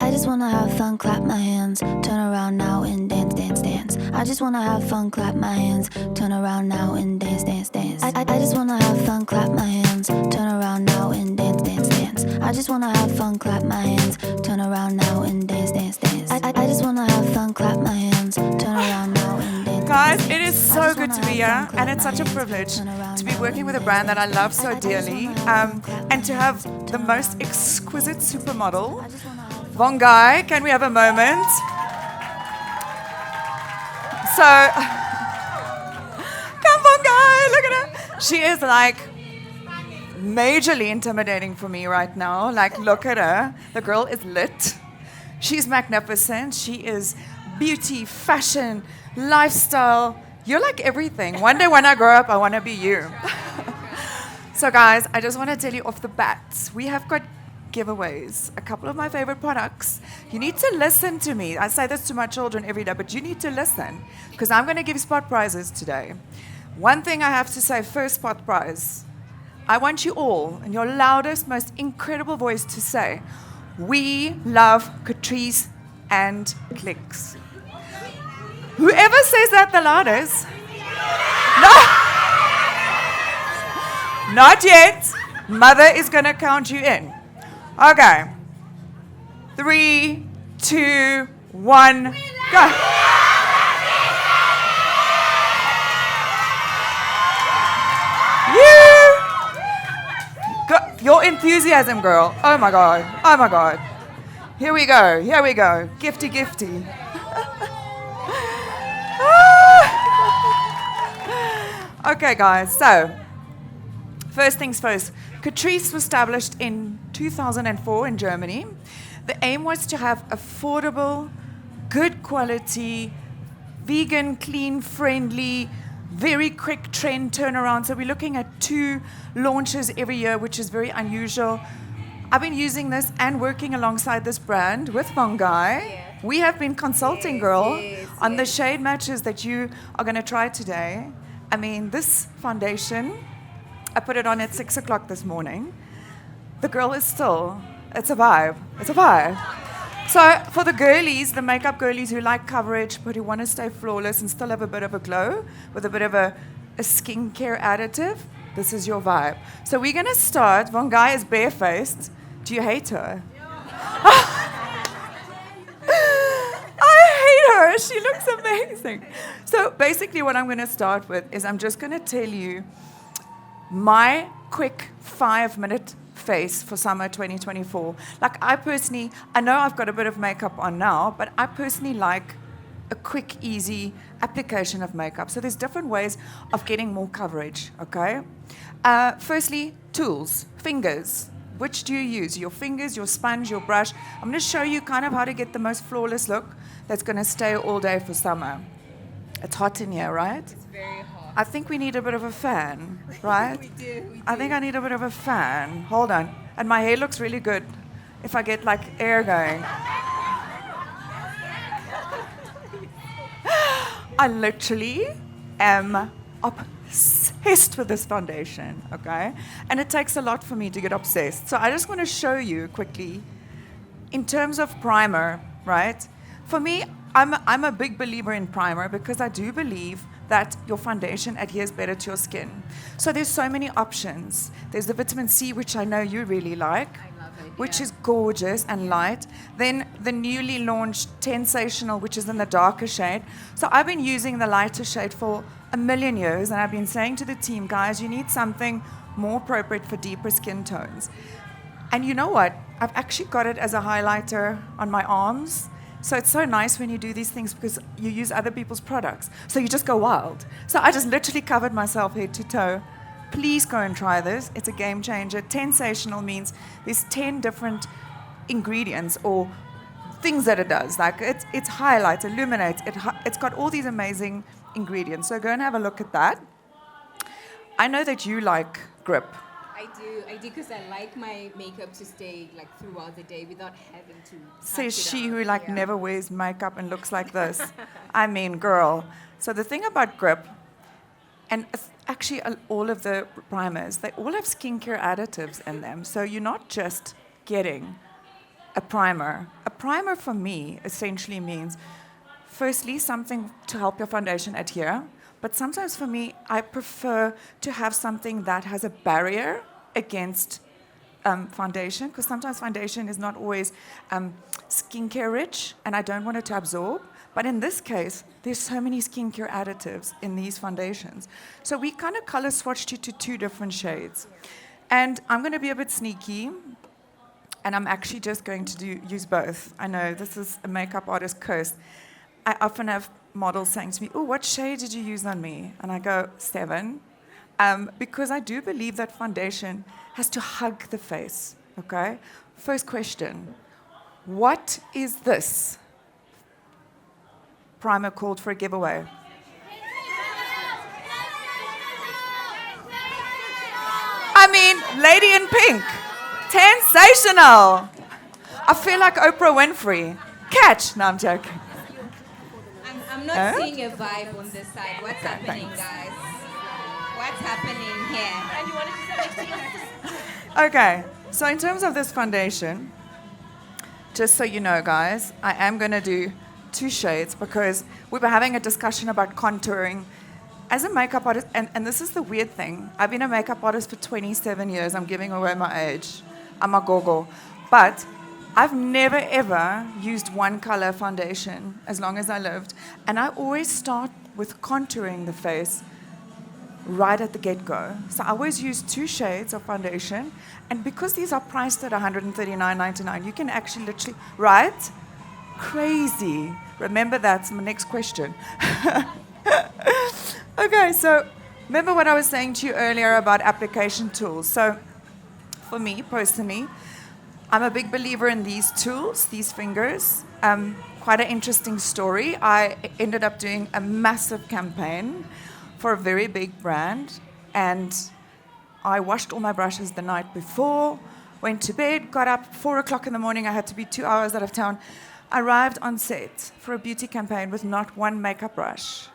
I just wanna have fun, clap my hands, turn around now and dance, dance, dance. I just wanna have fun, clap my hands, turn around now and dance, dance, dance. I just wanna have fun, clap my hands, turn around now and dance, dance, dance. I just wanna have fun, clap my hands, turn around now and dance, dance, dance. I just wanna have fun, clap my hands, turn around now and dance. Guys, it is so good to be here, and it's such a privilege to be working with a brand that I love so dearly, and to have the most exquisite supermodel, Vongai. Can we have a moment? So, come Vongai, look at her. She is like majorly intimidating for me right now. Like, look at her. The girl is lit. She's magnificent. She is beauty, fashion, lifestyle. You're like everything. One day when I grow up, I want to be you. So guys, I just want to tell you off the bat, we have got giveaways, a couple of my favorite products. You need to listen to me. I say this to my children every day, but you need to listen because I'm going to give spot prizes today. One thing I have to say, first spot prize, I want you all in your loudest, most incredible voice to say, we love Catrice and Clicks. Whoever says that the loudest, no, not yet. Mother is going to count you in. Okay. 3, 2, 1, go. Your enthusiasm, girl. Oh my God. Oh my God. Here we go. Here we go. Gifty, gifty. Okay, guys. So, first things first. Catrice was established in 2004 in Germany. The aim was to have affordable, good quality, vegan, clean, friendly, very quick trend turnaround. So we're looking at 2 launches every year, which is very unusual. I've been using this and working alongside this brand with Vongai. Yes. We have been consulting, girl, on the shade matches that you are going to try today. I mean, this foundation, I put it on at 6 o'clock this morning. The girl is still, it's a vibe. It's a vibe. So for the girlies, the makeup girlies who like coverage but who want to stay flawless and still have a bit of a glow with a bit of a skincare additive, this is your vibe. So we're going to start. Vongai is barefaced. Do you hate her? I hate her. She looks amazing. So basically what I'm going to start with is I'm just going to tell you my quick 5-minute face for summer 2024. Like I know I've got a bit of makeup on now, but I personally like a quick, easy application of makeup. So there's different ways of getting more coverage, okay? Firstly, tools, fingers. Which do you use? Your fingers, your sponge, your brush. I'm going to show you kind of how to get the most flawless look that's going to stay all day for summer. It's hot in here, right? It's very hot. I think we need a bit of a fan, right? We do. I think I need a bit of a fan. Hold on. And my hair looks really good if I get like air going. I literally am obsessed with this foundation, okay? And it takes a lot for me to get obsessed. So I just want to show you quickly, in terms of primer, right? For me, I'm a big believer in primer because I do believe that your foundation adheres better to your skin. So there's so many options. There's the vitamin C, which I know you really like, which is gorgeous and light. Then the newly launched Tensational, which is in the darker shade. So I've been using the lighter shade for a million years, and I've been saying to the team, guys, you need something more appropriate for deeper skin tones. And you know what? I've actually got it as a highlighter on my arms. So it's so nice when you do these things because you use other people's products. So you just go wild. So I just literally covered myself head to toe. Please go and try this. It's a game changer. Tensational means there's 10 different ingredients or things that it does. Like it's highlights, illuminates. It's got all these amazing ingredients. So go and have a look at that. I know that you like Grip. I do because I like my makeup to stay like throughout the day without having to Says she who never wears makeup and looks like this. I mean, girl. So the thing about Grip, and actually all of the primers, they all have skincare additives in them. So you're not just getting a primer. A primer for me essentially means, firstly, something to help your foundation adhere. But sometimes for me, I prefer to have something that has a barrier against foundation, because sometimes foundation is not always skincare rich, and I don't want it to absorb. But in this case, there's so many skincare additives in these foundations. So we kind of color swatched it to 2 different shades. And I'm going to be a bit sneaky, and I'm actually just going to use both. I know this is a makeup artist curse. I often have models saying to me, oh, what shade did you use on me? And I go, 7. Because I do believe that foundation has to hug the face, okay? First question, what is this? Primer called for a giveaway. I mean, Lady in Pink, sensational. I feel like Oprah Winfrey. Catch, no, I'm joking. I'm not seeing a vibe on this side. What's happening, thanks. guys? What's happening here? And you wanted to say next to you? Okay, so in terms of this foundation, just so you know, guys, I am going to do 2 shades because we were having a discussion about contouring. As a makeup artist, and this is the weird thing, I've been a makeup artist for 27 years. I'm giving away my age. I'm a gogo. But I've never, ever used one color foundation as long as I lived. And I always start with contouring the face right at the get-go. So I always use 2 shades of foundation. And because these are priced at $139.99, you can actually literally, right? Crazy. Remember that's my next question. Okay, so remember what I was saying to you earlier about application tools. So for me personally, I'm a big believer in these tools, these fingers. Quite an interesting story. I ended up doing a massive campaign for a very big brand, and I washed all my brushes the night before, went to bed, got up 4 o'clock in the morning. I had to be 2 hours out of town. I arrived on set for a beauty campaign with not one makeup brush.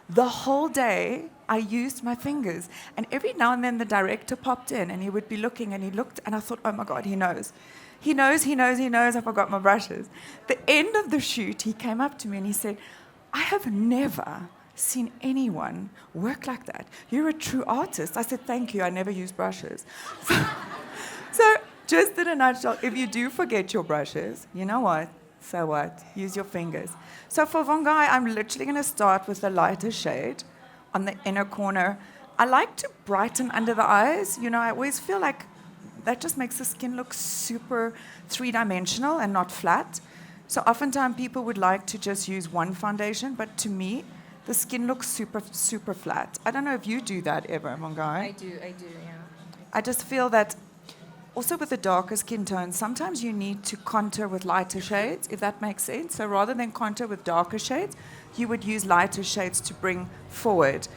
The whole day, I used my fingers. And every now and then, the director popped in, and he would be looking, and he looked, and I thought, oh, my God, he knows. He knows I forgot my brushes. The end of the shoot, he came up to me, and he said, I have never seen anyone work like that. You're a true artist. I said, thank you. I never use brushes. So just in a nutshell, if you do forget your brushes, you know what? So what? Use your fingers. So for Von Guy, I'm literally going to start with the lighter shade on the inner corner. I like to brighten under the eyes. You know, I always feel like that just makes the skin look super 3-dimensional and not flat. So oftentimes people would like to just use one foundation, but to me, the skin looks super, super flat. I don't know if you do that ever, Von Guy. I do, yeah. I just feel that also with the darker skin tones, sometimes you need to contour with lighter shades, if that makes sense. So rather than contour with darker shades, you would use lighter shades to bring forward.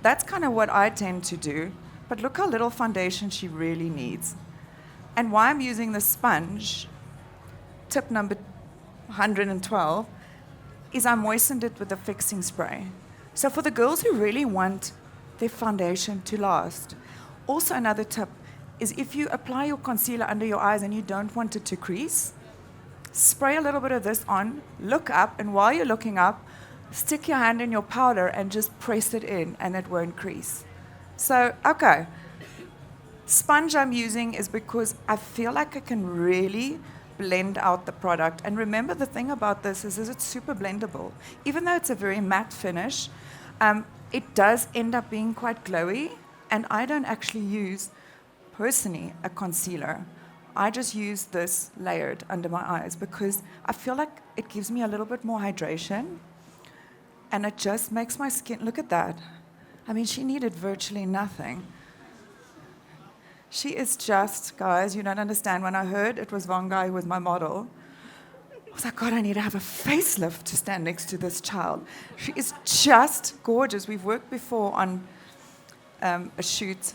That's kind of what I tend to do. But look how little foundation she really needs. And why I'm using the sponge, tip number 112, is I moistened it with a fixing spray. So for the girls who really want their foundation to last. Also another tip is if you apply your concealer under your eyes and you don't want it to crease, spray a little bit of this on, look up, and while you're looking up, stick your hand in your powder and just press it in, and it won't crease. So, okay. Sponge I'm using is because I feel like I can really blend out the product. And remember, the thing about this is it's super blendable. Even though it's a very matte finish, it does end up being quite glowy, and I don't actually use personally a concealer. I just use this layered under my eyes because I feel like it gives me a little bit more hydration, and it just makes my skin, look at that. I mean, she needed virtually nothing. She is just, guys, you don't understand. When I heard it was Von Guy who was my model, I was like, God, I need to have a facelift to stand next to this child. She is just gorgeous. We've worked before on a shoot,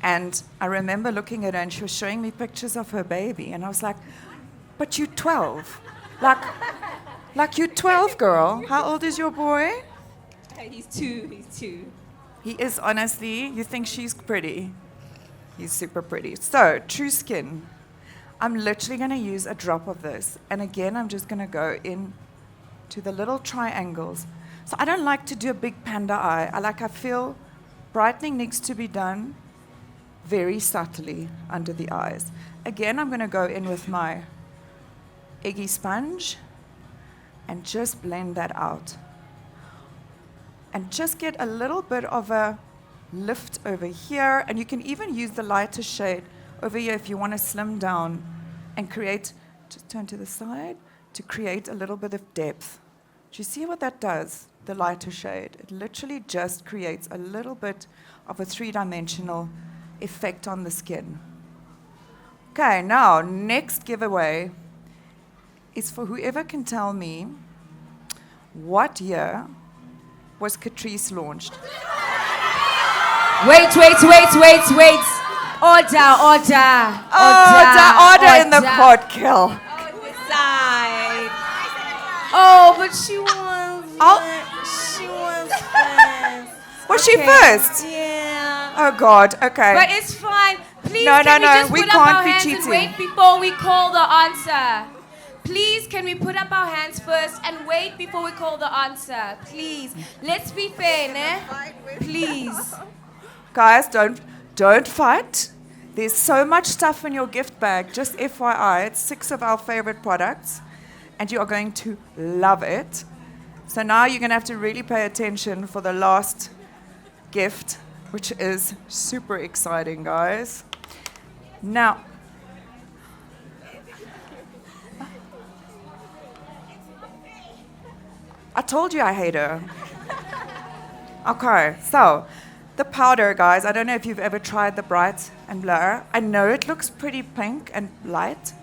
and I remember looking at her, and she was showing me pictures of her baby, and I was like, but you're 12. Like you're 12, girl. How old is your boy? He's two. He is, honestly, you think she's pretty. He's super pretty. So, true skin. I'm literally going to use a drop of this. And again, I'm just going to go in to the little triangles. So I don't like to do a big panda eye. I feel brightening needs to be done very subtly under the eyes. Again, I'm going to go in with my eggy sponge and just blend that out. And just get a little bit of a lift over here. And you can even use the lighter shade over here if you want to slim down and create, just turn to the side, to create a little bit of depth. Do you see what that does, the lighter shade? It literally just creates a little bit of a three-dimensional effect on the skin. Okay, now, next giveaway is for whoever can tell me what year was Catrice launched. Wait. Order in the pod kill. This side. Oh, but she was. She was first. Was she first? Yeah. Oh God. Okay. But it's fine. Please, No, can no, we no, just we put up can't our be hands cheating. and wait before we call the answer? Please, can we put up our hands first and wait before we call the answer? Please, let's be fair, ne? Please. Guys, don't fight. There's so much stuff in your gift bag. Just FYI, it's 6 of our favorite products, and you are going to love it. So now you're going to have to really pay attention for the last gift, which is super exciting, guys. Now, I told you I hate her. Okay, so the powder, guys, I don't know if you've ever tried the Bright and Blur. I know it looks pretty pink and light,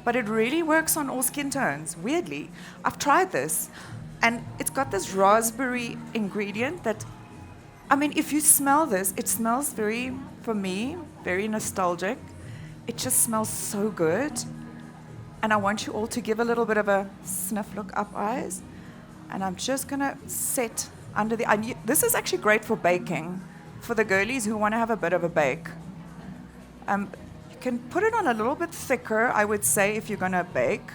but it really works on all skin tones, weirdly. I've tried this, and it's got this raspberry ingredient that, I mean, if you smell this, it smells very, for me, very nostalgic. It just smells so good. And I want you all to give a little bit of a sniff, look up eyes. And I'm just going to set under the eye. This is actually great for baking, for the girlies who want to have a bit of a bake. You can put it on a little bit thicker, I would say, if you're going to bake.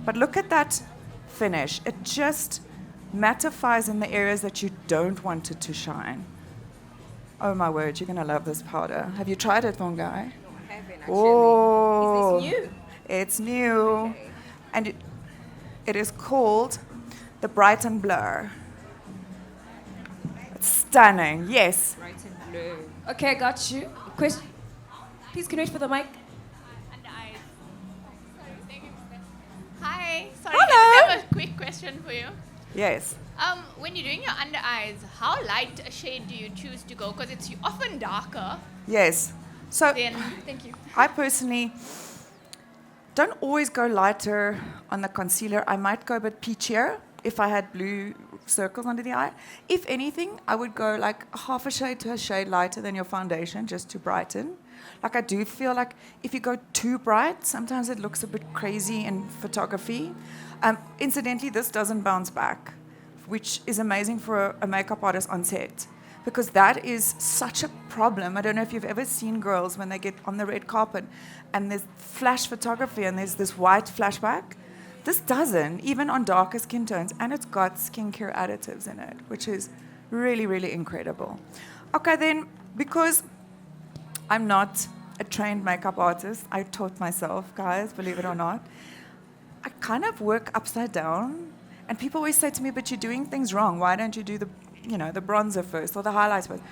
But look at that finish. It just mattifies in the areas that you don't want it to shine. Oh my word, you're going to love this powder. Have you tried it, Vongai? No, I haven't actually. Oh, Is this new? It's new. Okay. And it is called the Bright and Blur. It's stunning, yes. Bright and blue. Okay, got you. Question. Please, can you wait for the mic? Under eyes. Sorry, thank you. Hi. Sorry, Hello. I have a quick question for you. Yes. When you're doing your under eyes, how light a shade do you choose to go? Because it's often darker. Yes. So Then, thank you. I personally don't always go lighter on the concealer. I might go a bit peachier if I had blue circles under the eye. If anything, I would go like half a shade to a shade lighter than your foundation just to brighten. Like I do feel like if you go too bright, sometimes it looks a bit crazy in photography. Incidentally, this doesn't bounce back, which is amazing for a makeup artist on set, because that is such a problem. I don't know if you've ever seen girls when they get on the red carpet and there's flash photography and there's this white flashback. This doesn't, even on darker skin tones, and it's got skincare additives in it, which is really, really incredible. Okay, then, because I'm not a trained makeup artist, I taught myself, guys, believe it or not. I kind of work upside down, and people always say to me, but you're doing things wrong. Why don't you do the bronzer first or the highlights first?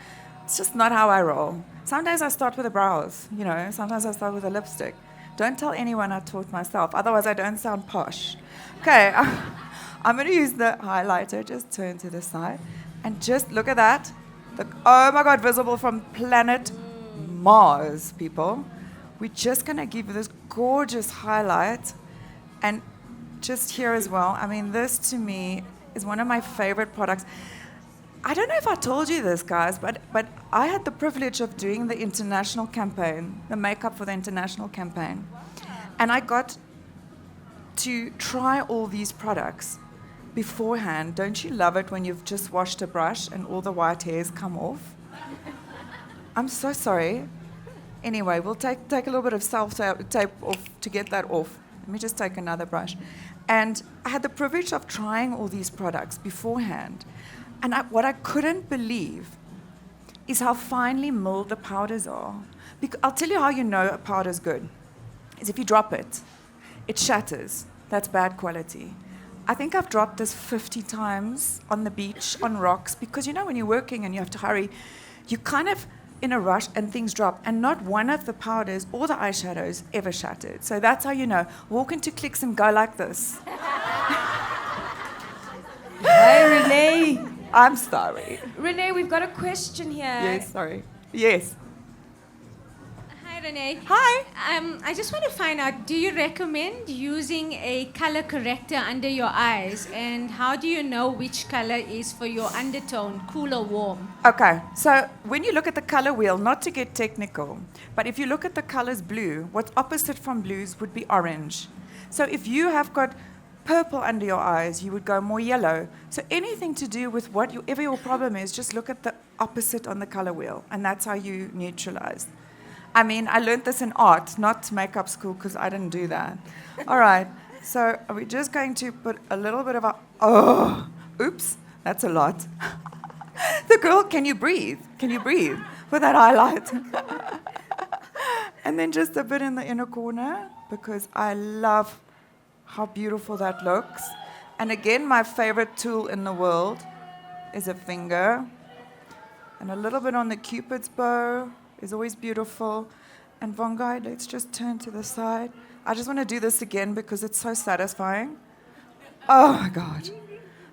It's just not how I roll. Some days I start with the brows, sometimes I start with a lipstick. Don't tell anyone I taught myself, otherwise I don't sound posh. Okay, I'm going to use the highlighter, just turn to the side, and just look at that. Oh my God, visible from planet Mars, people. We're just going to give this gorgeous highlight, and just here as well. I mean, this to me is one of my favorite products. I don't know if I told you this, guys, but I had the privilege of doing the international campaign, the makeup for the international campaign. And I got to try all these products beforehand. Don't you love it when you've just washed a brush and all the white hairs come off? I'm so sorry. Anyway, we'll take a little bit of self-tape off to get that off. Let me just take another brush. And I had the privilege of trying all these products beforehand. And what I couldn't believe is how finely milled the powders are. I'll tell you how you know a powder's good. Is if you drop it, it shatters. That's bad quality. I think I've dropped this 50 times on the beach, on rocks, because you know when you're working and you have to hurry, you kind of in a rush and things drop, and not one of the powders or the eyeshadows ever shattered. So that's how you know. Walk into Clicks and go like this. Hey, Renee. I'm sorry. Renee, we've got a question here. Yes, sorry. Yes. Hi, Renee. Hi. I just want to find out, do you recommend using a color corrector under your eyes? And how do you know which color is for your undertone, cool or warm? Okay, so when you look at the color wheel, not to get technical, but if you look at the colors blue, what's opposite from blues would be orange. So if you have got purple under your eyes, you would go more yellow. So anything to do with whatever your problem is, just look at the opposite on the color wheel, and that's how you neutralize. I mean, I learned this in art, not makeup school, because I didn't do that. All right, so are we just going to put a little bit of oops, that's a lot. The girl, can you breathe? Can you breathe with that highlight? And then just a bit in the inner corner, because I love how beautiful that looks. And again, my favorite tool in the world is a finger. And a little bit on the Cupid's bow is always beautiful. And Vongai, let's just turn to the side. I just want to do this again because it's so satisfying. Oh my God.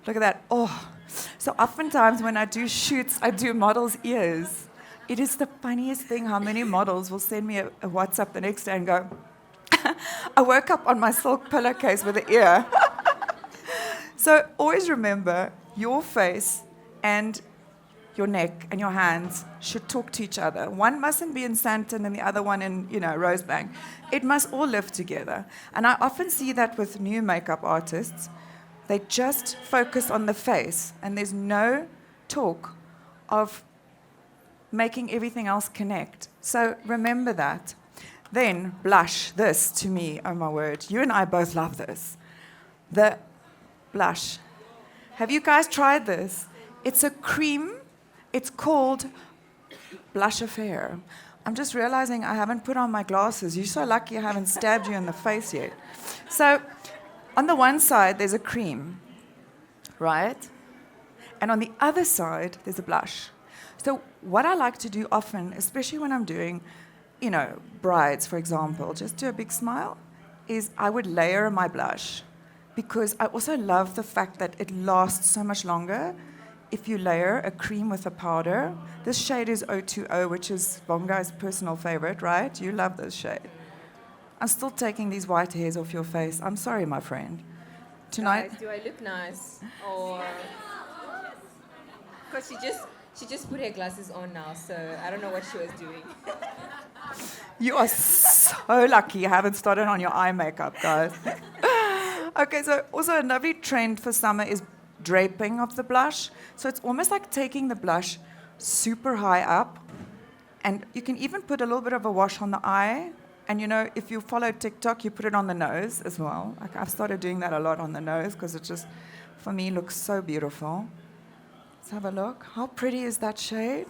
Look at that. Oh. So oftentimes when I do shoots, I do models' ears. It is the funniest thing how many models will send me a WhatsApp the next day and go, I woke up on my silk pillowcase with an ear. So always remember, your face and your neck and your hands should talk to each other. One mustn't be in Sandton and the other one in, Rosebank. It must all live together. And I often see that with new makeup artists. They just focus on the face, and there's no talk of making everything else connect. So remember that. Then blush. This, to me, oh my word, you and I both love this. The blush. Have you guys tried this? It's a cream. It's called Blush Affair. I'm just realizing I haven't put on my glasses. You're so lucky I haven't stabbed you in the face yet. So on the one side, there's a cream, right? And on the other side, there's a blush. So what I like to do often, especially when I'm doing, brides, for example, just do a big smile, is I would layer my blush, because I also love the fact that it lasts so much longer if you layer a cream with a powder. This shade is 020, which is Bongai's personal favorite, right? You love this shade. I'm still taking these white hairs off your face. I'm sorry, my friend. Tonight. Guys, do I look nice? Or because she just put her glasses on now, so I don't know what she was doing. You are so lucky you haven't started on your eye makeup, guys. Okay, so also a lovely trend for summer is draping of the blush. So it's almost like taking the blush super high up, and you can even put a little bit of a wash on the eye. And if you follow TikTok, you put it on the nose as well. Like I've started doing that a lot on the nose because it just, for me, looks so beautiful. Let's have a look. How pretty is that shade?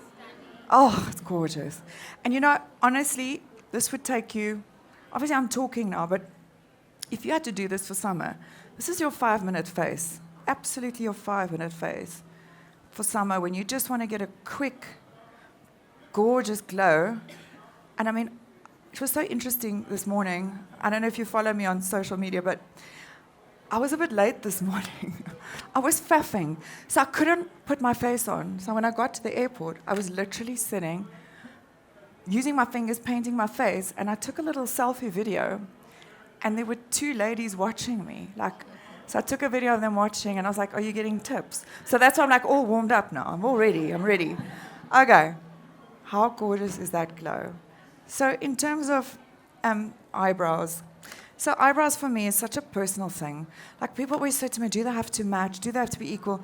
Oh, it's gorgeous. And honestly, this would take you, obviously I'm talking now, but if you had to do this for summer, this is your 5-minute face. Absolutely your 5-minute face for summer when you just want to get a quick, gorgeous glow. And I mean, it was so interesting this morning. I don't know if you follow me on social media, but I was a bit late this morning. I was faffing, so I couldn't put my face on. So when I got to the airport, I was literally sitting, using my fingers, painting my face, and I took a little selfie video, and there were 2 ladies watching me. So I took a video of them watching, and I was like, are you getting tips? So that's why I'm all warmed up now. I'm all ready. I'm ready. Okay. How gorgeous is that glow? So in terms of eyebrows, so eyebrows for me is such a personal thing. Like people always say to me, do they have to match? Do they have to be equal?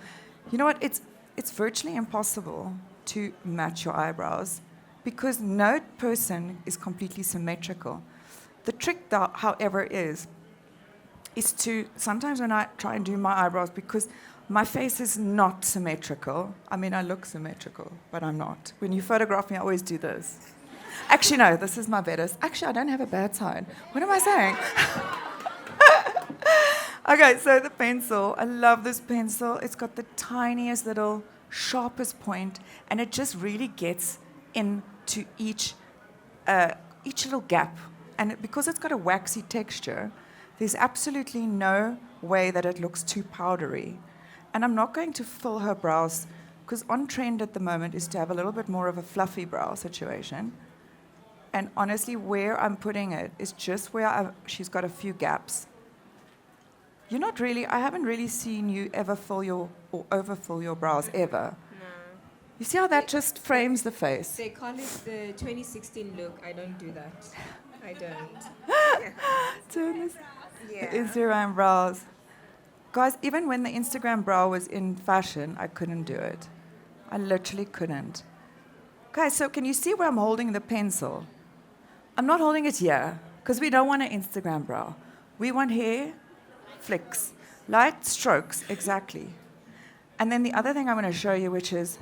You know what? It's virtually impossible to match your eyebrows. because no person is completely symmetrical. The trick, however, is to, sometimes when I try and do my eyebrows, because my face is not symmetrical. I mean, I look symmetrical, but I'm not. When you photograph me, I always do this. Actually, no, this is my better. Actually, I don't have a bad side. What am I saying? Okay, so the pencil. I love this pencil. It's got the tiniest little, sharpest point, and it just really gets into each little gap. And because it's got a waxy texture, there's absolutely no way that it looks too powdery. And I'm not going to fill her brows, because on trend at the moment is to have a little bit more of a fluffy brow situation. And honestly, where I'm putting it is just where she's got a few gaps. I haven't really seen you ever fill your or overfill your brows ever. No. You see how that just frames the face? They call it the 2016 look. I don't do that. I don't. Yeah. Instagram brows. Guys, even when the Instagram brow was in fashion, I couldn't do it. I literally couldn't. Guys, so can you see where I'm holding the pencil? I'm not holding it here, because we don't want an Instagram brow. We want hair flicks, light strokes, exactly. And then the other thing I'm going to show you, which is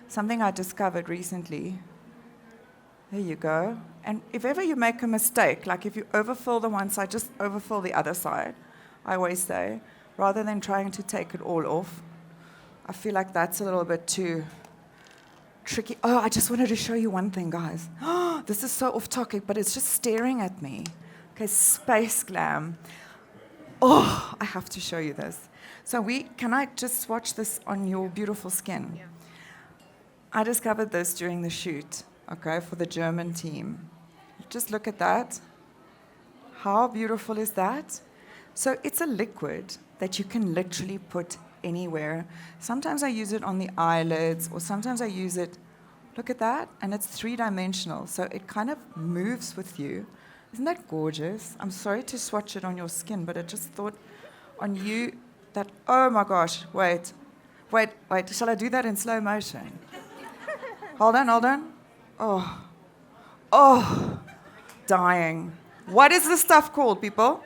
something I discovered recently. There you go. And if ever you make a mistake, like if you overfill the one side, just overfill the other side, I always say, rather than trying to take it all off. I feel like that's a little bit too tricky. Oh, I just wanted to show you one thing, guys. This is so off topic, but it's just staring at me. Okay, Space Glam. Oh, I have to show you this. So can I just swatch this on your beautiful skin? Yeah. I discovered this during the shoot, okay, for the German team. Just look at that. How beautiful is that? So it's a liquid that you can literally put anywhere. Sometimes I use it on the eyelids, or sometimes I use it, look at that, and it's 3-dimensional, so it kind of moves with you. Isn't that gorgeous? I'm sorry to swatch it on your skin, but I just thought on you that, oh my gosh, wait, shall I do that in slow motion? Hold on. Oh, dying. What is this stuff called, people?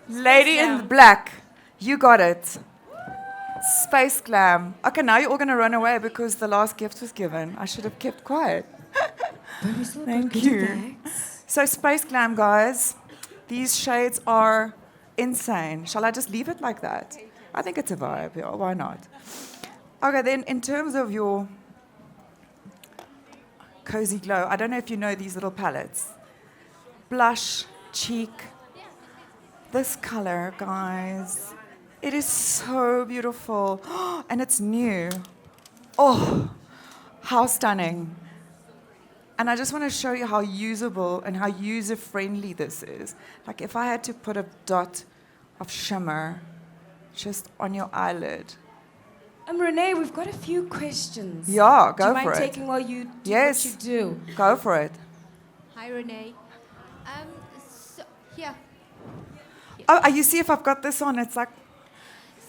Lady in Black. You got it. Space Glam. Okay, now you're all going to run away because the last gift was given. I should have kept quiet. Thank you. So Space Glam, guys. These shades are insane. Shall I just leave it like that? I think it's a vibe. Yeah, why not? Okay, then in terms of your cozy glow, I don't know if you know these little palettes. Blush, cheek. This color, guys, it is so beautiful. And it's new. Oh, how stunning. And I just want to show you how usable and how user-friendly this is. Like if I had to put a dot of shimmer just on your eyelid. Renee, we've got a few questions. Yeah, Do you go mind for it. taking while you do Yes. what you do? Go for it. Hi, Renee. Here. Oh, you see if I've got this on, it's like,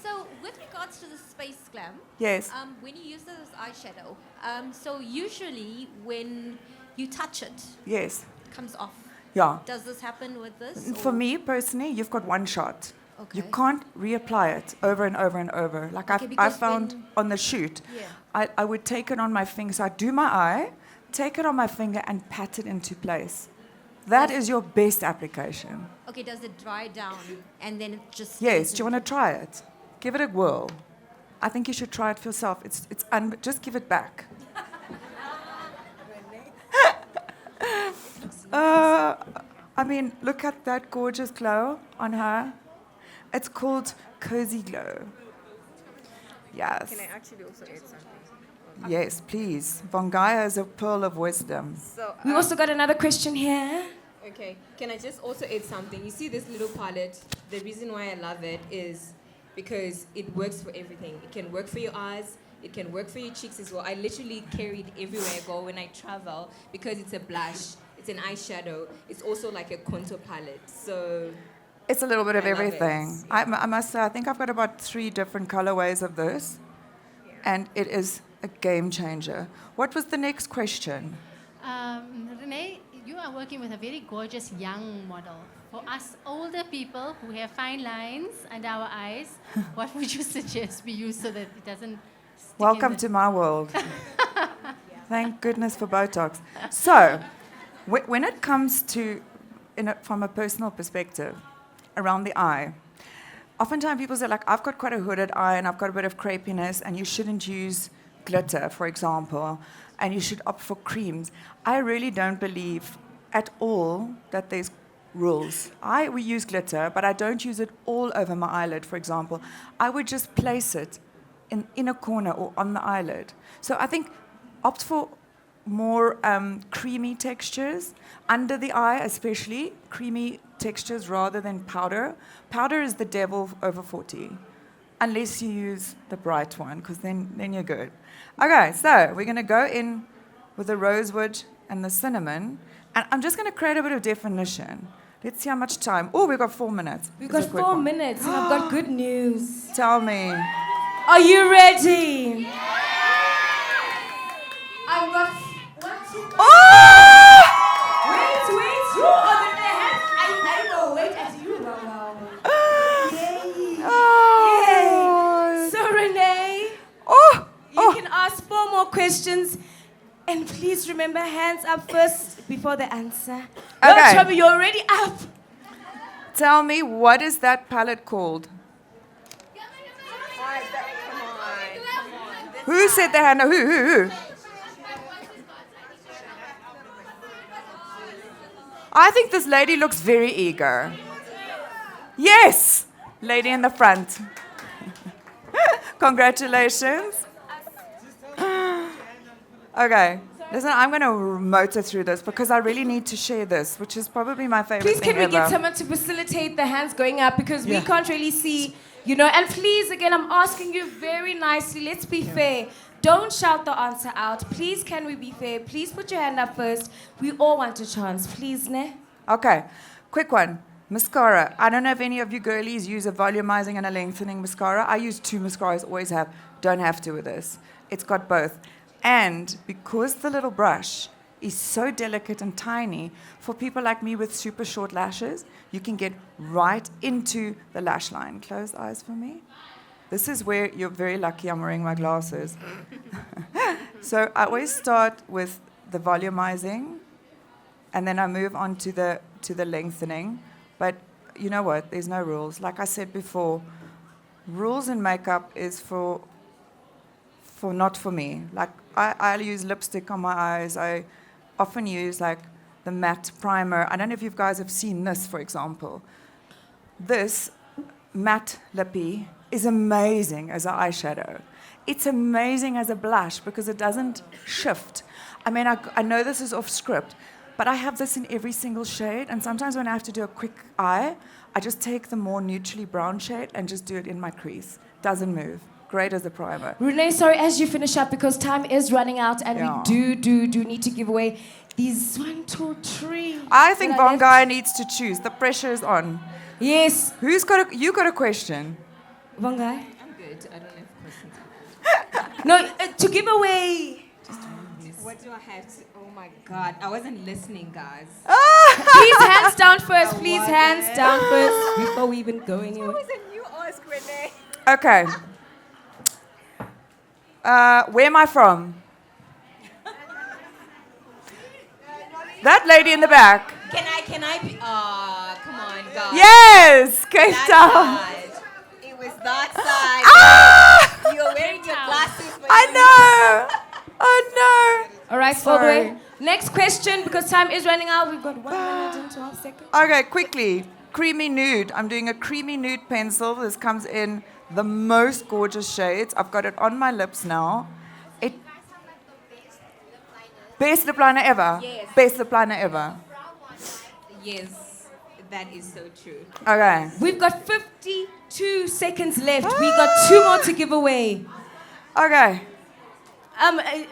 So, with regards to the Space Glam, yes. when you use this as eyeshadow, so usually when you touch it, Yes. it comes off. Yeah. Does this happen with this? For or- me personally, you've got one shot. Okay. You can't reapply it over and over and over. Like Okay, I because found when- on the shoot, Yeah. I would take it on my finger. So I'd do my eye, take it on my finger and pat it into place. That is your best application. Okay, does it dry down and then it just... Yes, stays do you want to try it? Give it a whirl. I think you should try it for yourself. Just give it back. I mean, look at that gorgeous glow on her. It's called Cozy Glow. Yes. Can I actually also add something? Yes, please. Von Gaia is a pearl of wisdom. So, We also got another question here. okay, can I just also add something? You see this little palette, the reason why I love it is because it works for everything. It can work for your eyes, it can work for your cheeks as well. I literally carry it everywhere I go when I travel because it's a blush, it's an eyeshadow, it's also like a contour palette. So It's a little bit of I love it. everything. I must say, I think I've got about 3 different colorways of this. And it is a game changer. What was the next question? Renee, you are working with a very gorgeous young model. For us older people who have fine lines under our eyes, what would you suggest we use so that it doesn't stick Welcome in to my world. Thank goodness for Botox. So, when it comes to, from a personal perspective, around the eye, oftentimes people say, like, I've got quite a hooded eye and I've got a bit of crepiness and you shouldn't use glitter, for example, and you should opt for creams. I really don't believe at all that there's rules. We use glitter, but I don't use it all over my eyelid, for example. I would just place it in a corner or on the eyelid. So I think opt for more creamy textures under the eye, especially creamy textures rather than powder. Powder is the devil over 40, unless you use the bright one, because then you're good. Okay, so we're going to go in with the rosewood and the cinnamon, and I'm just going to create a bit of definition. Let's see how much time. Oh, we've got 4 minutes. We've got 4 minutes, and I've got good news. Tell me. Are you ready? I've got 1, 2, Oh! Wait. Who are the hands? I know. Wait, as you wow. Oh! So Renee, Oh! you can ask 4 more questions, and please remember hands up first before the answer. Okay. Don't tell me you're already up. Tell me, what is that palette called? Who said the hand? Who? I think this lady looks very eager. Yes! Lady in the front. Congratulations. Okay. Listen, I'm going to motor through this because I really need to share this, which is probably my favorite Please, thing can we get ever. someone to facilitate the hands going up because we Yeah. can't really see, And please, again, I'm asking you very nicely. Let's be fair. Don't shout the answer out. Please, can we be fair? Please put your hand up first. We all want a chance. Please, ne? Okay, quick one. Mascara. I don't know if any of you girlies use a volumizing and a lengthening mascara. I use 2 mascaras, always have. Don't have to with this. It's got both. And because the little brush is so delicate and tiny, for people like me with super short lashes, you can get right into the lash line. Close eyes for me. This is where you're very lucky I'm wearing my glasses. So I always start with the volumizing, and then I move on to the lengthening. But you know what? There's no rules. Like I said before, rules in makeup is for not for me. Like I use lipstick on my eyes. I often use like the matte primer. I don't know if you guys have seen this, for example. This matte lippy is amazing as an eyeshadow. It's amazing as a blush because it doesn't shift. I mean, I know this is off script, but I have this in every single shade, and sometimes when I have to do a quick eye, I just take the more neutrally brown shade and just do it in my crease. Doesn't move. Great as a primer. Renee, sorry, as you finish up, because time is running out, and Yeah. we do need to give away these 1, 2, 3. I think that are Von left. Guy needs to choose. The pressure is on. Yes, You got a question? Vangai. I'm good. I don't have questions. No, to give away. What do I have to? Oh my God. I wasn't listening, guys. Please, hands down first. Please, hands down first before we even go anywhere. a new ask, Renee. Okay. Where am I from? That lady in the back. Can I be? Come on, guys. Yes, Cape That Town. side. It was that side. Ah! You're wearing your glasses. But I know. Oh no. All right, all the Sorry. way. Next question, because time is running out. We've got 1 minute and 12 seconds. Okay, quickly. Creamy nude. I'm doing a creamy nude pencil. This comes in the most gorgeous shades. I've got it on my lips now. Best lip liner ever. Yes. Best lip liner ever. Yes, that is so true. Okay. We've got 52 seconds left. We got 2 more to give away. Okay.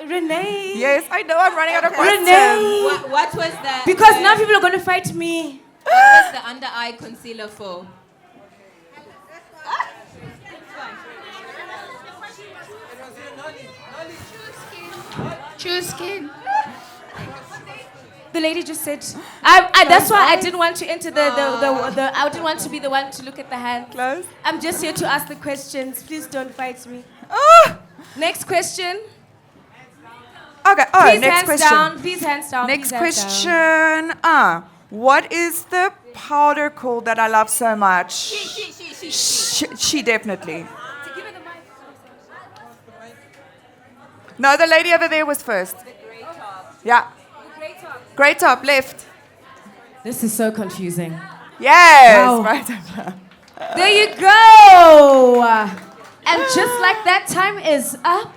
Renee. Yes, I know I'm running out of questions. Renee. What was that? Because now people are going to fight me. What was the under eye concealer for? Choose skin. The lady just said, that's why I didn't want to enter I didn't want to be the one to look at the hand. Close. I'm just here to ask the questions. Please don't fight me. Ah! Next question. Okay. Please Next hands question. down. Please hands down. Next please hands down. question. What is the powder called that I love so much? She definitely. No, the lady over there was first. Yeah. Great top, left. This is so confusing. Yes. Wow. Right. There you go. And just like that, time is up.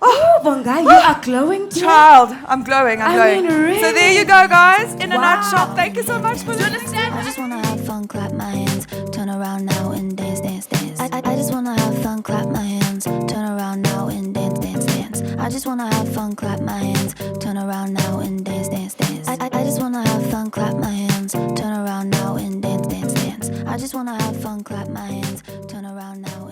Oh, Bonga, you are glowing too. Child, I'm glowing. I'm glowing. mean, really? So there you go, guys. In a Wow. nutshell, thank you so much for listening. I just wanna have fun, clap my hands, turn around now and dance, dance, dance. I just wanna have fun, clap my hands, turn around now and dance, dance, dance. I just wanna have fun, clap my hands, turn around now and dance, dance, dance. I just wanna have fun, clap my hands, turn around now and dance, dance, dance. I just wanna have fun, clap my hands, turn around now.